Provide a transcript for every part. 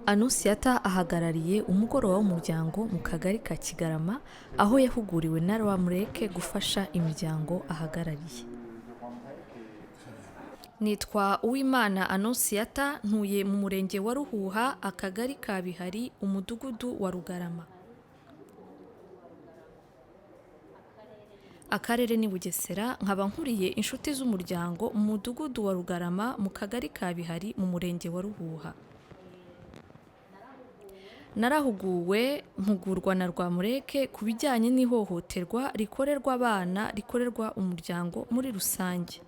Anonsiyata ahagarariye umugoroba w'umuryango mu kagari ka Kigarama, aho yahuguriwe na Rwamureke gufasha imiryango ahagarariye. Nitwa Uwimana Anonsiyata, ntuye mu murenge wa Ruhuha, akagari ka Bihari, umudugudu wa Rugarama. Akarere ni Bugesera, nkaba nkuriye inshuti z'umuryango mu mudugudu wa Rugarama mu kagari ka Bihari mu murenge wa Ruhuha. Narahuguwe mpugurwa na Rwamureke ku bijyanye n'ihohoterwa rikorerwa abana, rikorerwa umuryango muri rusange.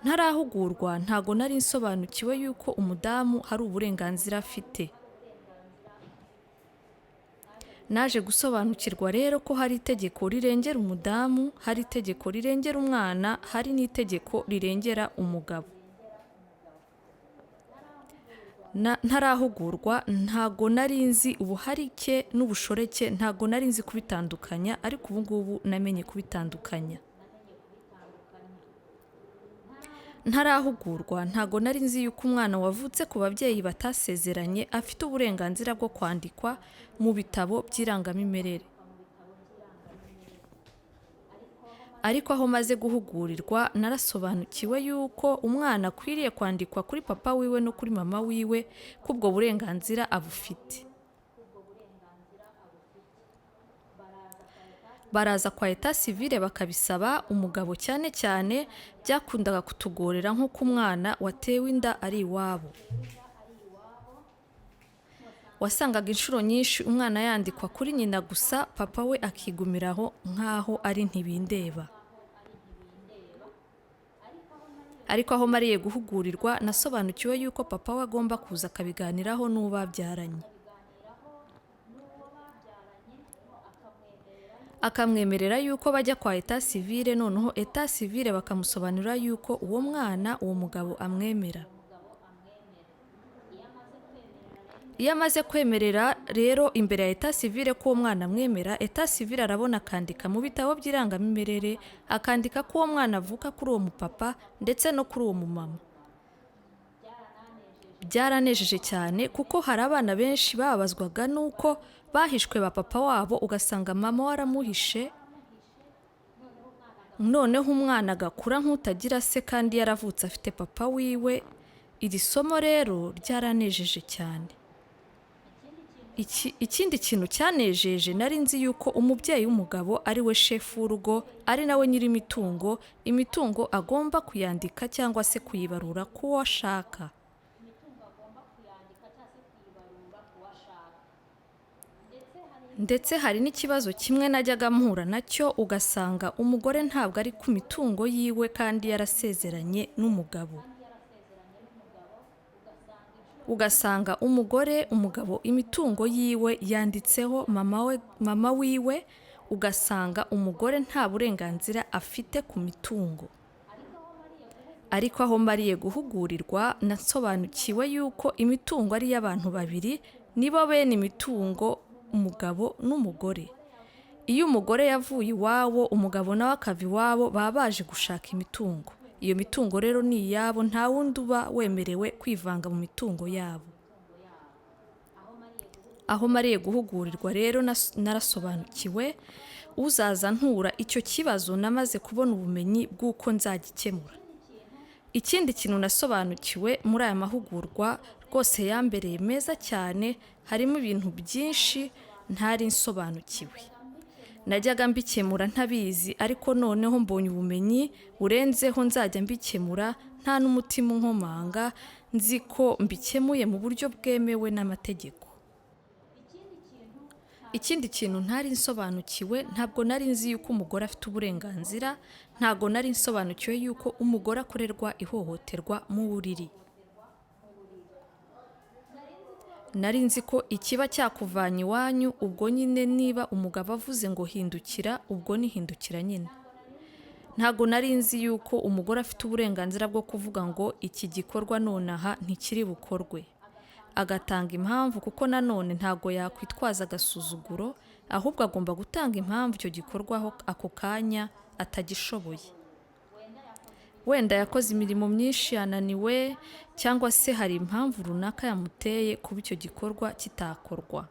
Ntarahugurwa ntago nari nsobanukiwe yuko umudamu hari uburenganzira afite. Naje gusobanukirwa rero ko hari itegeko rirengera umudamu, hari itegeko rirengera umwana, hari n'itegeko rirengera umugabo. Ntarahugurwa ntago nari nzi ubuharike n'ubushoreke, ntago nari nzi kubitandukanya, ariko ubu ngubu namenye kubitandukanya. Ntarahugurwa ntago nari nzi yuko umwana wavutse ku babyeyi batasezeranye afite uburenganzira bwo kwandikwa mu bitabo by'irangamimerere. Ariko aho maze guhugurirwa narasobanukiwe yuko umwana akwiriye kwandikwa kuri papa wiwe no kuri mama wiwe, ko ubwo burenganzira abufite. Baraza kwa Etat civile bakabisaba, umugabo cyane cyane byakundaga kutugorera nk'uko umwana watewe inda ari iwabo. Wasangaga inshuro nyinshi umwana yandikwa kuri nyina gusa, papa we akigumiraho nk'aho ari ntibindeba. Ariko aho mariye guhugurirwa nasobanukiwe yuko papa we agomba kuza akabiganiraho n'uwo babyaranye. Akamwemerera yuko bajya kwa Etat civile, noneho Etat civile bakamusobanurira yuko uwo mwana uwo mugabo amwemera. Iyo amaze kwemerera rero imbere ya Etat civile ko uwo mwana amwemera, Etat civile arabona akandika mu bitabo by'irangamimerere, akandika ko uwo mwana avuka kuri uwo mupapa ndetse no kuri uwo mumama. Byaranejeje cyane kuko hari abana benshi babazwaga nuko bahishwe ba papa wabo, ugasanga mama waramuhishe, noneho umwana agakura nk'utagira se kandi yaravutse afite papa wiwe. Iri somo rero ryaranejeje cyane. Ikindi kintu cyanejeje, nari nzi yuko umubyeyi w'umugabo ari we shefu w'urugo, ari nawe nyiri imitungo, imitungo agomba kuyandika cyangwa se kuyibarura kuwo ashaka. Ndetse hari n'ikibazo kimwe najyaga mpura nacyo, ugasanga umugore ntabwo ari ku mitungo yiwe kandi yarasezeranye n'umugabo. Ugasanga umugabo imitungo yiwe yanditseho mama wiwe, ugasanga umugore nta burenganzira afite ku mitungo. Ariko aho mariye guhugurirwa nasobanukiwe yuko imitungo ari y'abantu babiri, nibo bene imitungo, umugabo n'umugore. Iyo umugore yavuye iwabo, umugabo nawe akava iwabo, baba baje gushaka imitungo. Iyo mitungo rero ni iyabo, nta wundi uba wemerewe kwivanga mu mitungo yabo. Aho mariye guhugurirwa rero narasobanukiwe, uzaza ntura icyo kibazo namaze kubona ubumenyi bw'uko nzagikemura. Ikindi kintu nasobanukiwe muri aya mahugurwa rwose yambereye meza cyane, harimo ibintu byinshi ntari nsobanukiwe. Najyaga mbikemura ntabizi, ariko noneho mbonye ubumenyi burenzeho, nzajya mbikemura nta n'umutima unkomanga, nzi ko mbikemuye mu buryo bwemewe n'amategeko. Ikindi kintu ntari nsobanukiwe, ntabwo nari nzi yuko umugore afite uburenganzira, ntabwo nari nsobanukiwe yuko umugore akorerwa ihohoterwa mu buriri. Nari nzi ko ikiba cyakuvanye iwanyu, ubwo nyine niba umugabo avuze ngo hindukira, ubwo ni hindukira nyine. Ntago nari nzi yuko umugore afite uburenganzira bwo kuvuga ngo iki gikorwa nonaha ntikiri bukorwe, agatanga impamvu, kuko nanone ntago yakwitwaza agasuzuguro, ahubwo agomba gutanga impamvu icyo gikorwa ako kanya atagishoboye. wenda yakoze imirimo myinshi yananiwe cyangwa se hari impamvu runaka yamuteye kuba icyo gikorwa kitakorwa.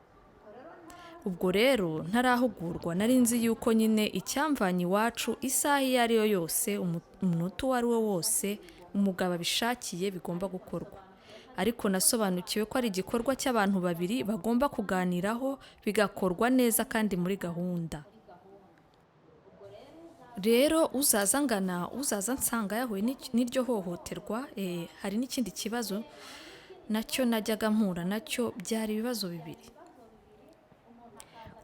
Ubwo rero ntarahugurwa nari nzi yuko nyine icyamvanye iwacu isaha iyo ari yo yose, umunota uwo ari wo wose umugabo abishakiye bigomba gukorwa. Ariko nasobanukiwe ko ari igikorwa cy'abantu babiri bagomba kuganiraho bigakorwa neza kandi muri gahunda. Rero uzaza ngana, uzaza nsanga yahuye n'iryo hohoterwa, hari n'ikindi kibazo nacyo najyaga mpura nacyo, byari ibibazo bibiri.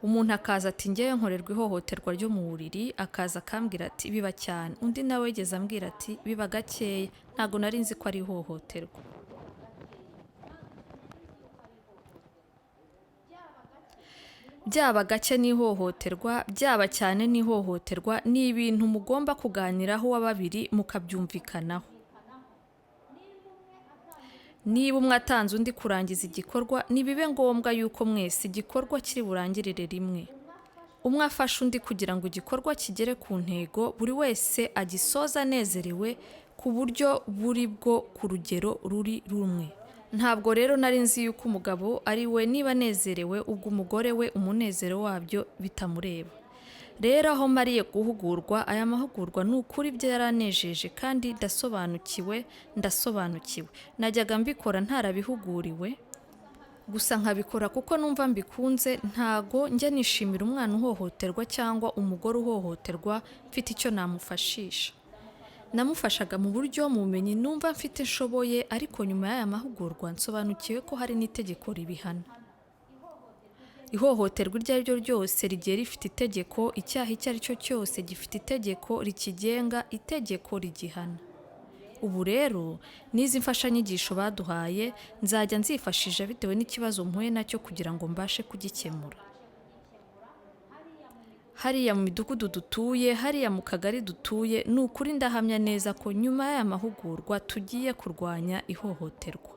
Umuntu akaza ati ngewe nkorerwa ihohoterwa ryo mu buriri, akaza akambwira ati biba cyane. Undi nawe yigeze ambwira ati biba gakeya, ntabwo nari nzi ko ari ihohoterwa. Byaba gake n'ihohoterwa, byaba cyane n'ihohoterwa, ni ibintu mugomba kuganiraho wa babiri mukabyumvikanaho. Niba umwe atanze undi kurangiza igikorwa, ntibibe ngombwa yuko mwese igikorwa kiri burangirire rimwe. Umwe afasha undi kugira ngo igikorwa kigere ku ntego, buri wese agisoza anezerewe ku buryo buri bwo ku rugero ruri rumwe. Ntabwo rero nari nzi yuko umugabo ari we niba anezerewe, ubwo umugore we umunezero wabyo bitamureba. Rero aho mariye guhugurwa, aya mahugurwa ni ukuri byo yaranejeje kandi ndasobanukiwe. Najyaga mbikora ntarabihuguriwe, gusa nkabikora kuko numva mbikunze. Ntago njya nishimira umwana uhohoterwa cyangwa umugore uhohoterwa mfite icyo namufashisha. Namufashaga mu buryo mu bumenyi numva mfite nshoboye, ariko nyuma y'aya mahugurwa nsobanukiwe ko hari n'itegeko ribihana. Ihohoterwa iryo ari ryo ryose rigiye rifite itegeko, icyaha icyo ari cyo cyose gifite itegeko rikigenga, itegeko rigihana. Ubu rero n'izi mfashanyigisho baduhaye nzajya nzifashisha bitewe n'ikibazo mpuye nacyo kugira ngo mbashe kugikemura. Hariya mu midugudu dutuye, hariya mu kagari dutuye, ni ukuri ndahamya neza ko nyuma y'aya mahugurwa tugiye kurwanya ihohoterwa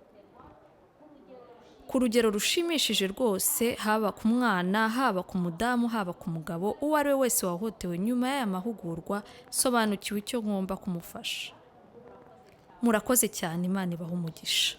ku rugero rushimishije rwose, haba ku mwana, haba ku mudamu, haba ku mugabo. Uwo ari we wese wahohotewe nyuma y'aya mahugurwa, sobanukiwe icyo ngomba kumufasha. Murakoze cyane, Imana ibahe umugisha.